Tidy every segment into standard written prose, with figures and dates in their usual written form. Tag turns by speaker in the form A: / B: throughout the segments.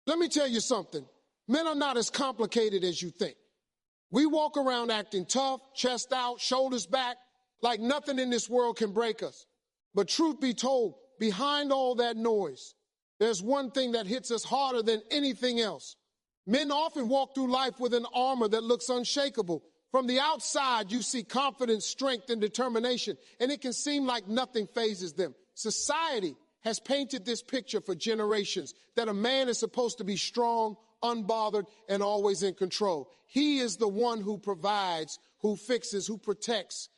A: Let me tell you something. Men are not as complicated as you think. We walk around acting tough, chest out, shoulders back, like nothing in this world can break us. But truth be told, behind all that noise, there's one thing that hits us harder than anything else. Men often walk through life with an armor that looks unshakable. From the outside, you see confidence, strength, and determination, and it can seem like nothing phases them. Society has painted this picture for generations, that a man is supposed to be strong, unbothered, and always in control. He is the one who provides, who fixes, who protects.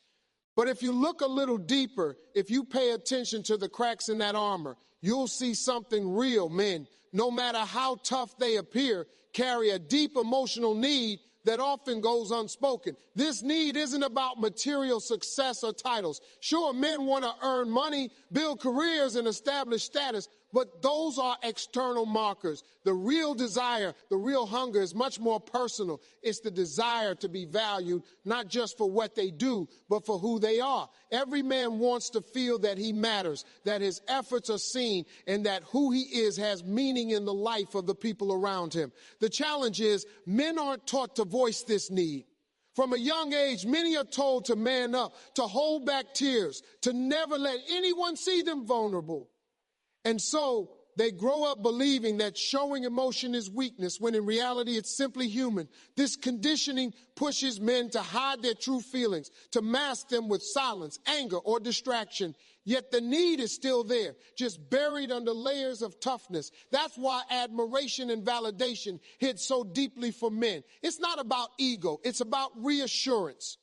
A: But if you look a little deeper, if you pay attention to the cracks in that armor, you'll see something real. Men, no matter how tough they appear, carry a deep emotional need that often goes unspoken. This need isn't about material success or titles. Sure, men want to earn money, build careers, and establish status, but those are external markers. The real desire, the real hunger is much more personal. It's the desire to be valued, not just for what they do, but for who they are. Every man wants to feel that he matters, that his efforts are seen, and that who he is has meaning in the life of the people around him. The challenge is, men aren't taught to voice this need. From a young age, many are told to man up, to hold back tears, to never let anyone see them vulnerable. And so they grow up believing that showing emotion is weakness, when in reality it's simply human. This conditioning pushes men to hide their true feelings, to mask them with silence, anger, or distraction. Yet the need is still there, just buried under layers of toughness. That's why admiration and validation hit so deeply for men. It's not about ego, it's about reassurance.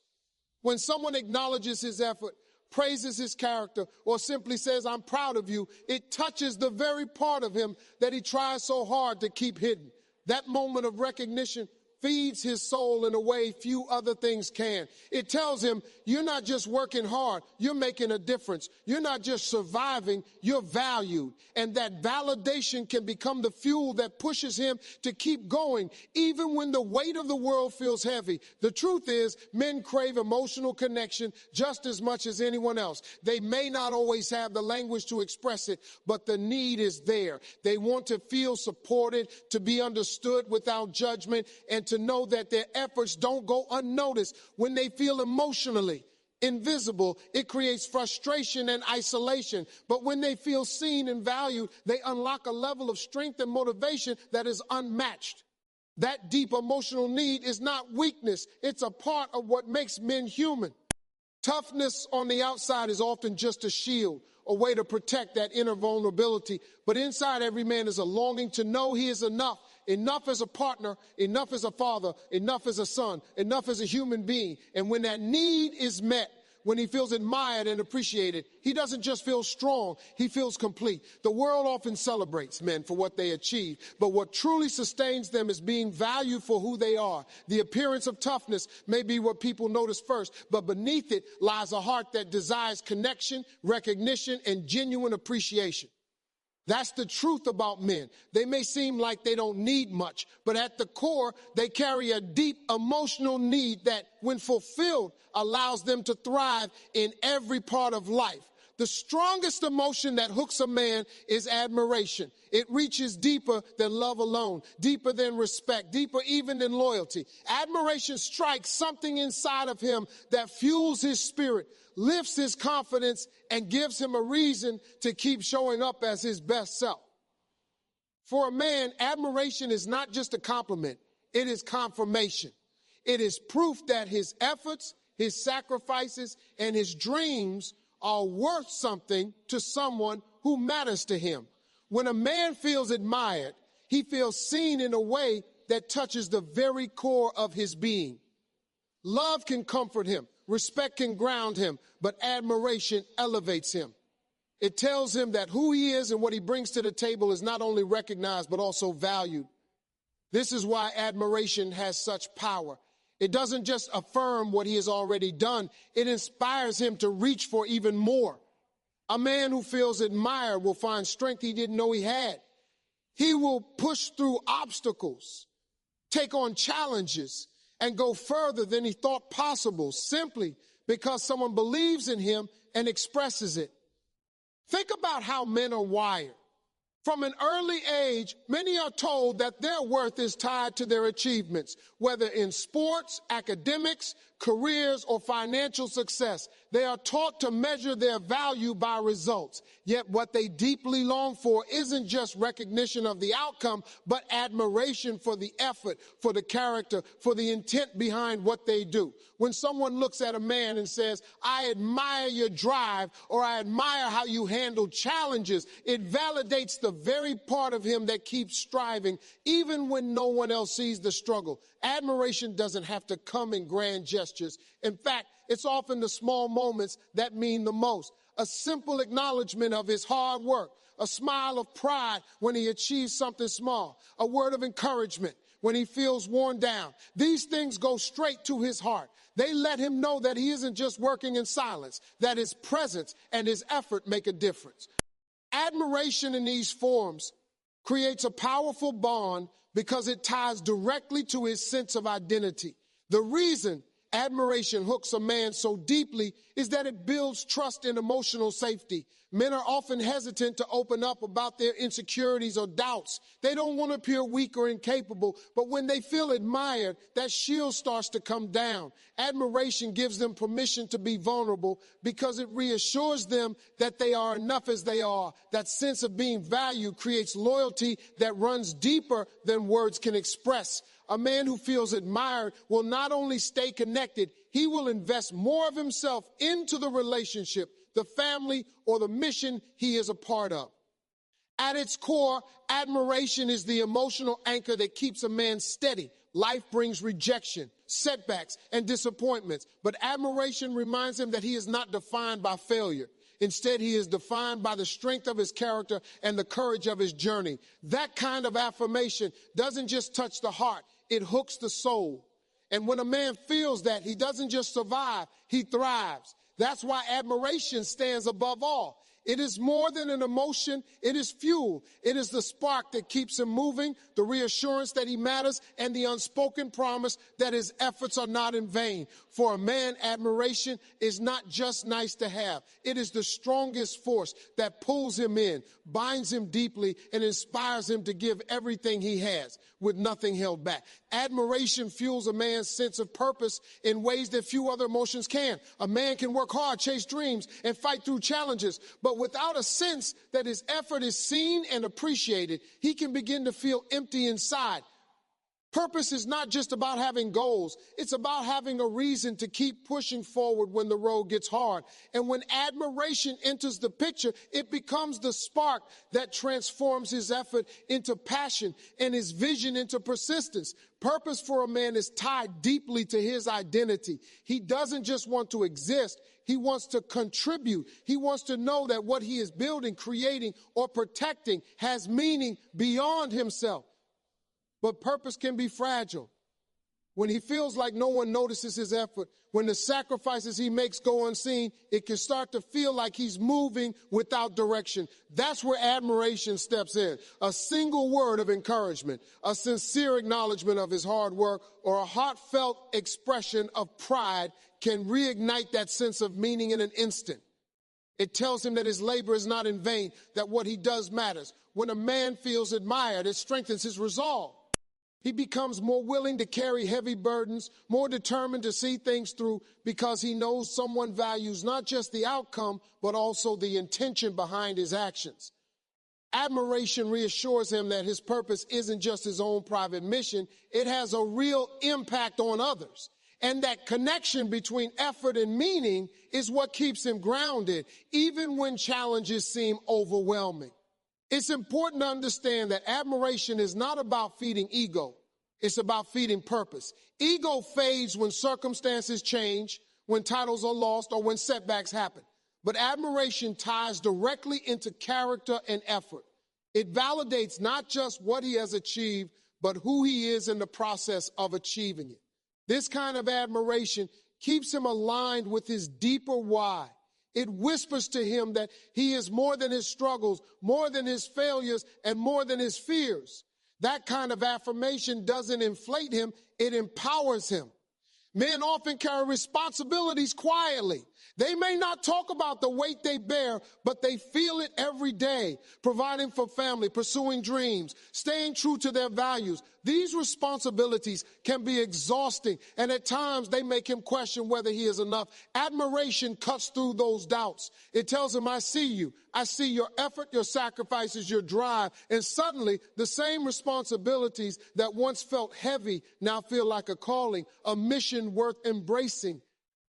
A: When someone acknowledges his effort, praises his character, or simply says, "I'm proud of you," it touches the very part of him that he tries so hard to keep hidden. That moment of recognition feeds his soul in a way few other things can. It tells him, you're not just working hard, you're making a difference. You're not just surviving, you're valued. And that validation can become the fuel that pushes him to keep going, even when the weight of the world feels heavy. The truth is, men crave emotional connection just as much as anyone else. They may not always have the language to express it, but the need is there. They want to feel supported, to be understood without judgment, and to know that their efforts don't go unnoticed. When they feel emotionally invisible, it creates frustration and isolation. But when they feel seen and valued, they unlock a level of strength and motivation that is unmatched. That deep emotional need is not weakness. It's a part of what makes men human. Toughness on the outside is often just a shield, a way to protect that inner vulnerability. But inside every man is a longing to know he is enough. Enough as a partner, enough as a father, enough as a son, enough as a human being. And when that need is met, when he feels admired and appreciated, he doesn't just feel strong, he feels complete. The world often celebrates men for what they achieve, but what truly sustains them is being valued for who they are. The appearance of toughness may be what people notice first, but beneath it lies a heart that desires connection, recognition, and genuine appreciation. That's the truth about men. They may seem like they don't need much, but at the core, they carry a deep emotional need that, when fulfilled, allows them to thrive in every part of life. The strongest emotion that hooks a man is admiration. It reaches deeper than love alone, deeper than respect, deeper even than loyalty. Admiration strikes something inside of him that fuels his spirit, lifts his confidence, and gives him a reason to keep showing up as his best self. For a man, admiration is not just a compliment, it is confirmation. It is proof that his efforts, his sacrifices, and his dreams are worth something to someone who matters to him. When a man feels admired, he feels seen in a way that touches the very core of his being. Love can comfort him, respect can ground him, but admiration elevates him. It tells him that who he is and what he brings to the table is not only recognized, but also valued. This is why admiration has such power. It doesn't just affirm what he has already done. It inspires him to reach for even more. A man who feels admired will find strength he didn't know he had. He will push through obstacles, take on challenges, and go further than he thought possible, simply because someone believes in him and expresses it. Think about how men are wired. From an early age, many are told that their worth is tied to their achievements, whether in sports, academics, careers, or financial success. They are taught to measure their value by results. Yet what they deeply long for isn't just recognition of the outcome, but admiration for the effort, for the character, for the intent behind what they do. When someone looks at a man and says, "I admire your drive," or "I admire how you handle challenges," it validates the very part of him that keeps striving, even when no one else sees the struggle. Admiration doesn't have to come in grand gestures. In fact, it's often the small moments that mean the most. A simple acknowledgement of his hard work, a smile of pride when he achieves something small, a word of encouragement when he feels worn down. These things go straight to his heart. They let him know that he isn't just working in silence, that his presence and his effort make a difference. Admiration in these forms creates a powerful bond because it ties directly to his sense of identity. The reason admiration hooks a man so deeply is that it builds trust and emotional safety. Men are often hesitant to open up about their insecurities or doubts. They don't want to appear weak or incapable, but when they feel admired, that shield starts to come down. Admiration gives them permission to be vulnerable because it reassures them that they are enough as they are. That sense of being valued creates loyalty that runs deeper than words can express. A man who feels admired will not only stay connected, he will invest more of himself into the relationship, the family, or the mission he is a part of. At its core, admiration is the emotional anchor that keeps a man steady. Life brings rejection, setbacks, and disappointments, but admiration reminds him that he is not defined by failure. Instead, he is defined by the strength of his character and the courage of his journey. That kind of affirmation doesn't just touch the heart, it hooks the soul. And when a man feels that, he doesn't just survive, he thrives. That's why admiration stands above all. It is more than an emotion. It is fuel. It is the spark that keeps him moving, the reassurance that he matters, and the unspoken promise that his efforts are not in vain. For a man, admiration is not just nice to have. It is the strongest force that pulls him in, binds him deeply, and inspires him to give everything he has with nothing held back. Admiration fuels a man's sense of purpose in ways that few other emotions can. A man can work hard, chase dreams, and fight through challenges, but without a sense that his effort is seen and appreciated, he can begin to feel empty inside. Purpose is not just about having goals. It's about having a reason to keep pushing forward when the road gets hard. And when admiration enters the picture, it becomes the spark that transforms his effort into passion and his vision into persistence. Purpose for a man is tied deeply to his identity. He doesn't just want to exist. He wants to contribute. He wants to know that what he is building, creating, or protecting has meaning beyond himself. But purpose can be fragile. When he feels like no one notices his effort, when the sacrifices he makes go unseen, it can start to feel like he's moving without direction. That's where admiration steps in. A single word of encouragement, a sincere acknowledgement of his hard work, or a heartfelt expression of pride can reignite that sense of meaning in an instant. It tells him that his labor is not in vain, that what he does matters. When a man feels admired, it strengthens his resolve. He becomes more willing to carry heavy burdens, more determined to see things through because he knows someone values not just the outcome, but also the intention behind his actions. Admiration reassures him that his purpose isn't just his own private mission. It has a real impact on others. And that connection between effort and meaning is what keeps him grounded, even when challenges seem overwhelming. It's important to understand that admiration is not about feeding ego. It's about feeding purpose. Ego fades when circumstances change, when titles are lost, or when setbacks happen. But admiration ties directly into character and effort. It validates not just what he has achieved, but who he is in the process of achieving it. This kind of admiration keeps him aligned with his deeper why. It whispers to him that he is more than his struggles, more than his failures, and more than his fears. That kind of affirmation doesn't inflate him, it empowers him. Men often carry responsibilities quietly. They may not talk about the weight they bear, but they feel it every day, providing for family, pursuing dreams, staying true to their values. These responsibilities can be exhausting, and at times they make him question whether he is enough. Admiration cuts through those doubts. It tells him, I see you. I see your effort, your sacrifices, your drive. And suddenly, the same responsibilities that once felt heavy now feel like a calling, a mission worth embracing.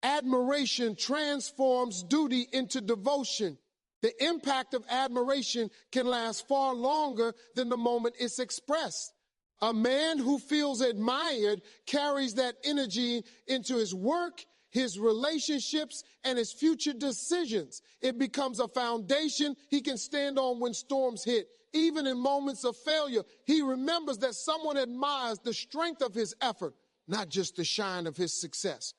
A: Admiration transforms duty into devotion. The impact of admiration can last far longer than the moment it's expressed. A man who feels admired carries that energy into his work, his relationships, and his future decisions. It becomes a foundation he can stand on when storms hit. Even in moments of failure, he remembers that someone admires the strength of his effort, not just the shine of his success.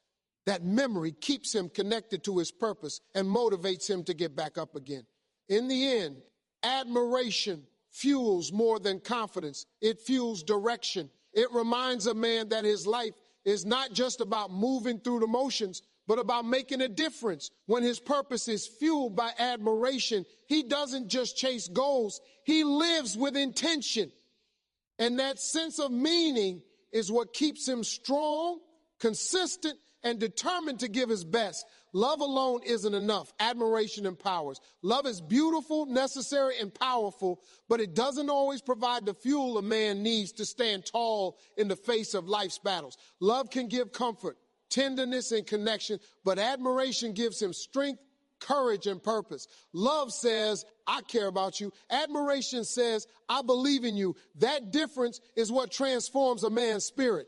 A: That memory keeps him connected to his purpose and motivates him to get back up again. In the end, admiration fuels more than confidence. It fuels direction. It reminds a man that his life is not just about moving through the motions, but about making a difference. When his purpose is fueled by admiration, he doesn't just chase goals, he lives with intention. And that sense of meaning is what keeps him strong, consistent, and determined to give his best. Love alone isn't enough. Admiration empowers. Love is beautiful, necessary, and powerful, but it doesn't always provide the fuel a man needs to stand tall in the face of life's battles. Love can give comfort, tenderness, and connection, but admiration gives him strength, courage, and purpose. Love says, I care about you. Admiration says, I believe in you. That difference is what transforms a man's spirit.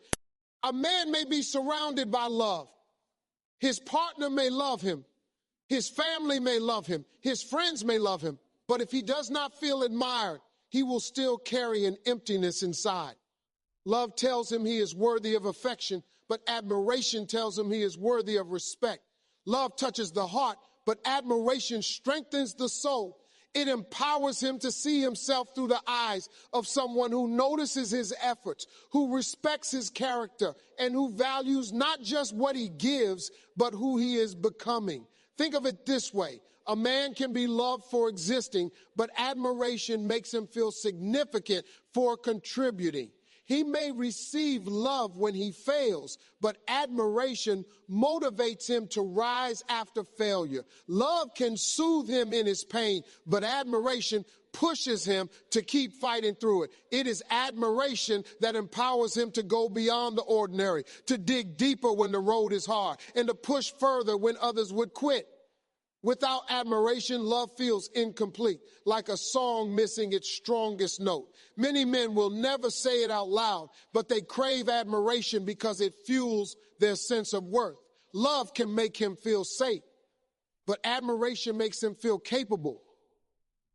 A: A man may be surrounded by love. His partner may love him. His family may love him. His friends may love him. But if he does not feel admired, he will still carry an emptiness inside. Love tells him he is worthy of affection, but admiration tells him he is worthy of respect. Love touches the heart, but admiration strengthens the soul. It empowers him to see himself through the eyes of someone who notices his efforts, who respects his character, and who values not just what he gives, but who he is becoming. Think of it this way. A man can be loved for existing, but admiration makes him feel significant for contributing. He may receive love when he fails, but admiration motivates him to rise after failure. Love can soothe him in his pain, but admiration pushes him to keep fighting through it. It is admiration that empowers him to go beyond the ordinary, to dig deeper when the road is hard, and to push further when others would quit. Without admiration, love feels incomplete, like a song missing its strongest note. Many men will never say it out loud, but they crave admiration because it fuels their sense of worth. Love can make him feel safe, but admiration makes him feel capable.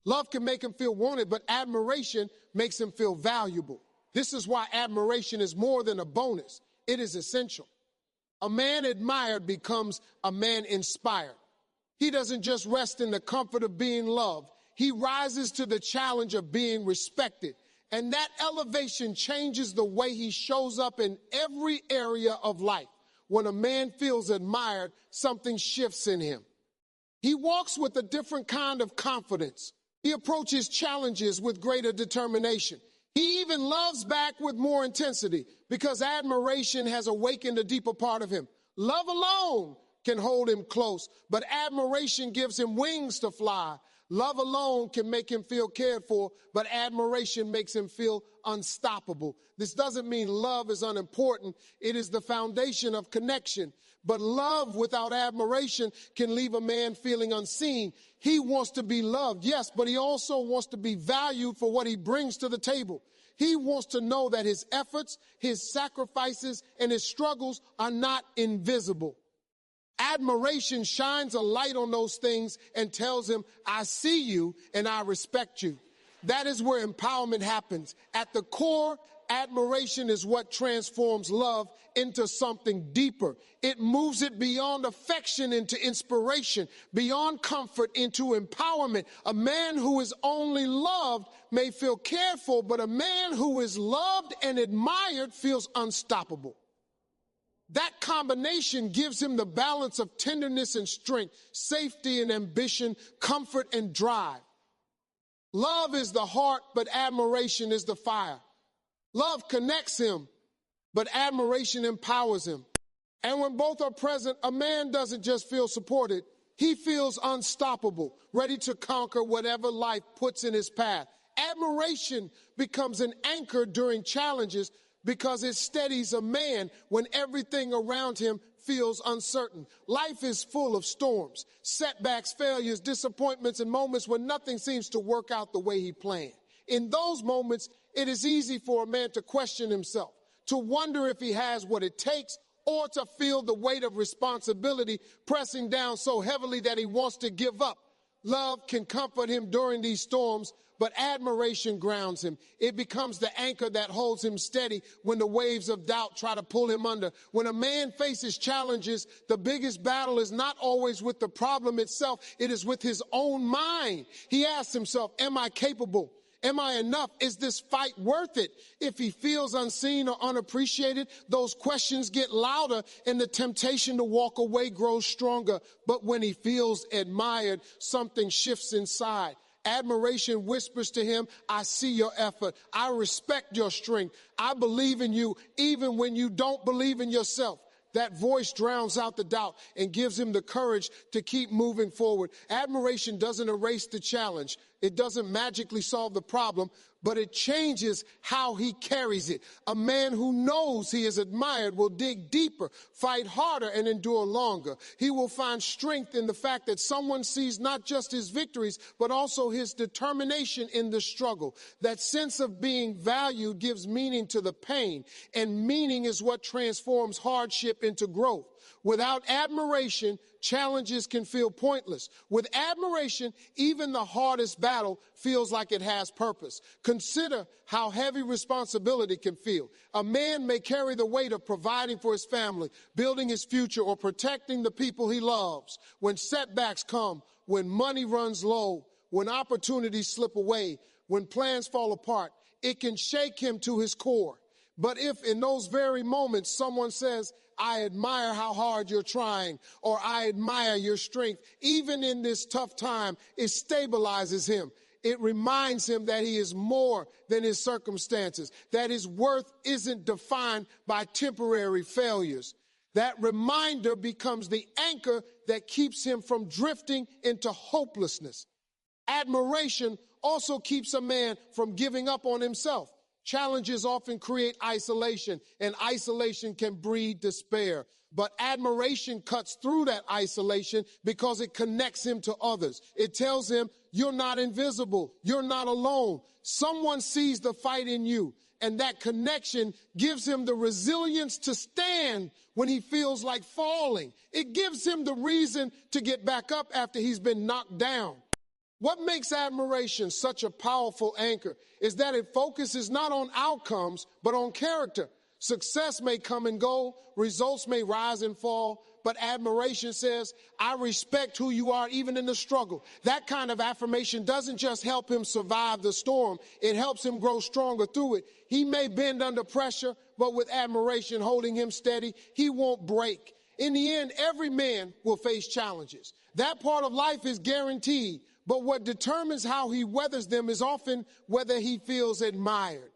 A: Love can make him feel wanted, but admiration makes him feel valuable. This is why admiration is more than a bonus. It is essential. A man admired becomes a man inspired. He doesn't just rest in the comfort of being loved. He rises to the challenge of being respected. And that elevation changes the way he shows up in every area of life. When a man feels admired, something shifts in him. He walks with a different kind of confidence. He approaches challenges with greater determination. He even loves back with more intensity because admiration has awakened a deeper part of him. Love alone can hold him close, but admiration gives him wings to fly. Love alone can make him feel cared for, but admiration makes him feel unstoppable. This doesn't mean love is unimportant. It is the foundation of connection. But love without admiration can leave a man feeling unseen. He wants to be loved, yes, but he also wants to be valued for what he brings to the table. He wants to know that his efforts, his sacrifices, and his struggles are not invisible. Admiration shines a light on those things and tells him, I see you and I respect you. That is where empowerment happens. At the core, admiration is what transforms love into something deeper. It moves it beyond affection into inspiration, beyond comfort into empowerment. A man who is only loved may feel cared for, but a man who is loved and admired feels unstoppable. That combination gives him the balance of tenderness and strength, safety and ambition, comfort and drive. Love is the heart, but admiration is the fire. Love connects him, but admiration empowers him. And when both are present, a man doesn't just feel supported. He feels unstoppable, ready to conquer whatever life puts in his path. Admiration becomes an anchor during challenges because it steadies a man when everything around him feels uncertain. Life is full of storms, setbacks, failures, disappointments, and moments when nothing seems to work out the way he planned. In those moments, it is easy for a man to question himself, to wonder if he has what it takes, or to feel the weight of responsibility pressing down so heavily that he wants to give up. Love can comfort him during these storms, but admiration grounds him. It becomes the anchor that holds him steady when the waves of doubt try to pull him under. When a man faces challenges, the biggest battle is not always with the problem itself. It is with his own mind. He asks himself, am I capable? Am I enough? Is this fight worth it? If he feels unseen or unappreciated, those questions get louder and the temptation to walk away grows stronger. But when he feels admired, something shifts inside. Admiration whispers to him, I see your effort. I respect your strength. I believe in you even when you don't believe in yourself. That voice drowns out the doubt and gives him the courage to keep moving forward. Admiration doesn't erase the challenge. It doesn't magically solve the problem, but it changes how he carries it. A man who knows he is admired will dig deeper, fight harder, and endure longer. He will find strength in the fact that someone sees not just his victories, but also his determination in the struggle. That sense of being valued gives meaning to the pain, and meaning is what transforms hardship into growth. Without admiration, challenges can feel pointless. With admiration, even the hardest battle feels like it has purpose. Consider how heavy responsibility can feel. A man may carry the weight of providing for his family, building his future, or protecting the people he loves. When setbacks come, when money runs low, when opportunities slip away, when plans fall apart, it can shake him to his core. But if in those very moments someone says, I admire how hard you're trying, or I admire your strength, even in this tough time, it stabilizes him. It reminds him that he is more than his circumstances, that his worth isn't defined by temporary failures. That reminder becomes the anchor that keeps him from drifting into hopelessness. Admiration also keeps a man from giving up on himself. Challenges often create isolation, and isolation can breed despair. But admiration cuts through that isolation because it connects him to others. It tells him, you're not invisible, you're not alone. Someone sees the fight in you, and that connection gives him the resilience to stand when he feels like falling. It gives him the reason to get back up after he's been knocked down. What makes admiration such a powerful anchor is that it focuses not on outcomes, but on character. Success may come and go, results may rise and fall, but admiration says, I respect who you are even in the struggle. That kind of affirmation doesn't just help him survive the storm, it helps him grow stronger through it. He may bend under pressure, but with admiration holding him steady, he won't break. In the end, every man will face challenges. That part of life is guaranteed. But what determines how he weathers them is often whether he feels admired.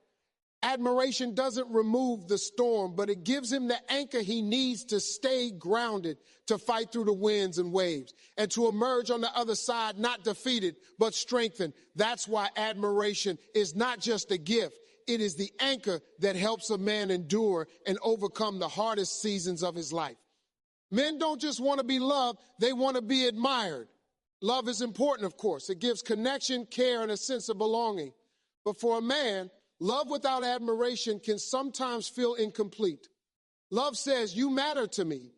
A: Admiration doesn't remove the storm, but it gives him the anchor he needs to stay grounded, to fight through the winds and waves, and to emerge on the other side not defeated, but strengthened. That's why admiration is not just a gift. It is the anchor that helps a man endure and overcome the hardest seasons of his life. Men don't just want to be loved, they want to be admired. Love is important, of course. It gives connection, care, and a sense of belonging. But for a man, love without admiration can sometimes feel incomplete. Love says, you matter to me.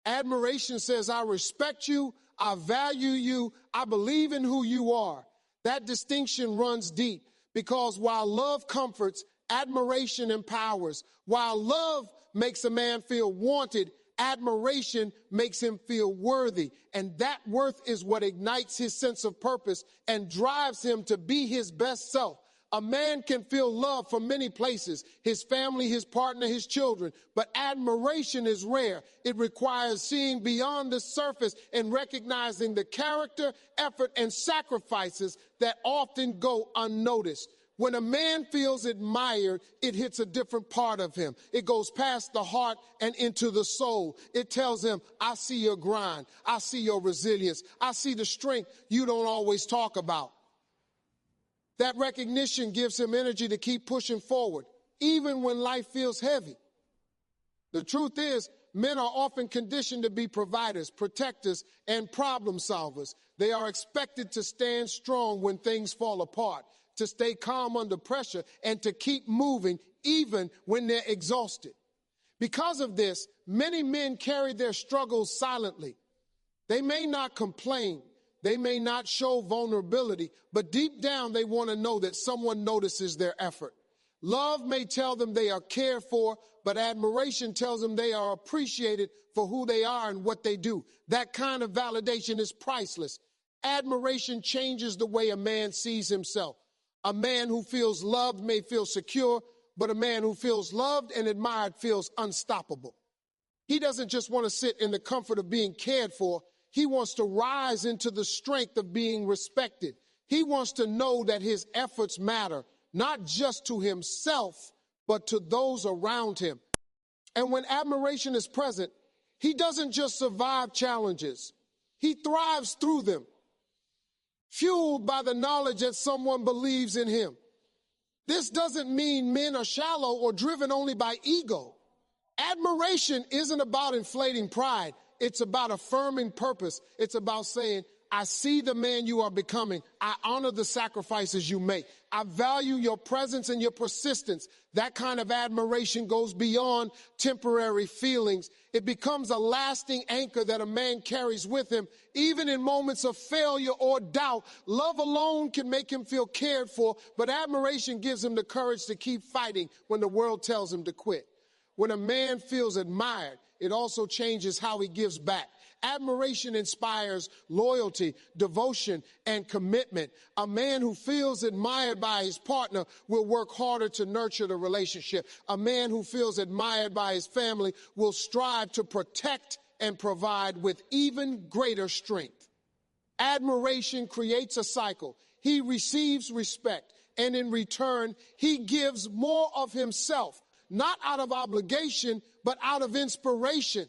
A: Admiration says, I respect you, I value you, I believe in who you are. That distinction runs deep because while love comforts, admiration empowers. While love makes a man feel wanted, admiration makes him feel worthy, and that worth is what ignites his sense of purpose and drives him to be his best self. A man can feel love from many places, his family, his partner, his children, but admiration is rare. It requires seeing beyond the surface and recognizing the character, effort, and sacrifices that often go unnoticed. When a man feels admired, it hits a different part of him. It goes past the heart and into the soul. It tells him, I see your grind. I see your resilience. I see the strength you don't always talk about. That recognition gives him energy to keep pushing forward, even when life feels heavy. The truth is, men are often conditioned to be providers, protectors, and problem solvers. They are expected to stand strong when things fall apart, to stay calm under pressure, and to keep moving even when they're exhausted. Because of this, many men carry their struggles silently. They may not complain. They may not show vulnerability, but deep down they want to know that someone notices their effort. Love may tell them they are cared for, but admiration tells them they are appreciated for who they are and what they do. That kind of validation is priceless. Admiration changes the way a man sees himself. A man who feels loved may feel secure, but a man who feels loved and admired feels unstoppable. He doesn't just want to sit in the comfort of being cared for. He wants to rise into the strength of being respected. He wants to know that his efforts matter, not just to himself, but to those around him. And when admiration is present, he doesn't just survive challenges. He thrives through them, fueled by the knowledge that someone believes in him. This doesn't mean men are shallow or driven only by ego. Admiration isn't about inflating pride. It's about affirming purpose. It's about saying, I see the man you are becoming. I honor the sacrifices you make. I value your presence and your persistence. That kind of admiration goes beyond temporary feelings. It becomes a lasting anchor that a man carries with him, even in moments of failure or doubt. Love alone can make him feel cared for, but admiration gives him the courage to keep fighting when the world tells him to quit. When a man feels admired, it also changes how he gives back. Admiration inspires loyalty, devotion, and commitment. A man who feels admired by his partner will work harder to nurture the relationship. A man who feels admired by his family will strive to protect and provide with even greater strength. Admiration creates a cycle. He receives respect, and in return, he gives more of himself, not out of obligation, but out of inspiration.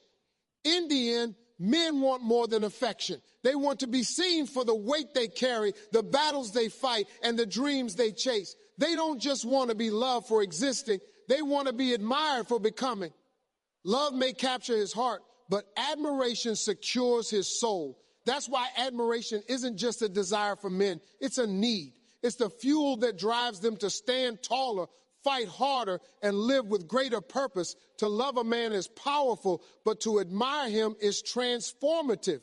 A: In the end, men want more than affection. They want to be seen for the weight they carry, the battles they fight, and the dreams they chase. They don't just want to be loved for existing. They want to be admired for becoming. Love may capture his heart, but admiration secures his soul. That's why admiration isn't just a desire for men. It's a need. It's the fuel that drives them to stand taller, fight harder, and live with greater purpose. To love a man is powerful, but to admire him is transformative.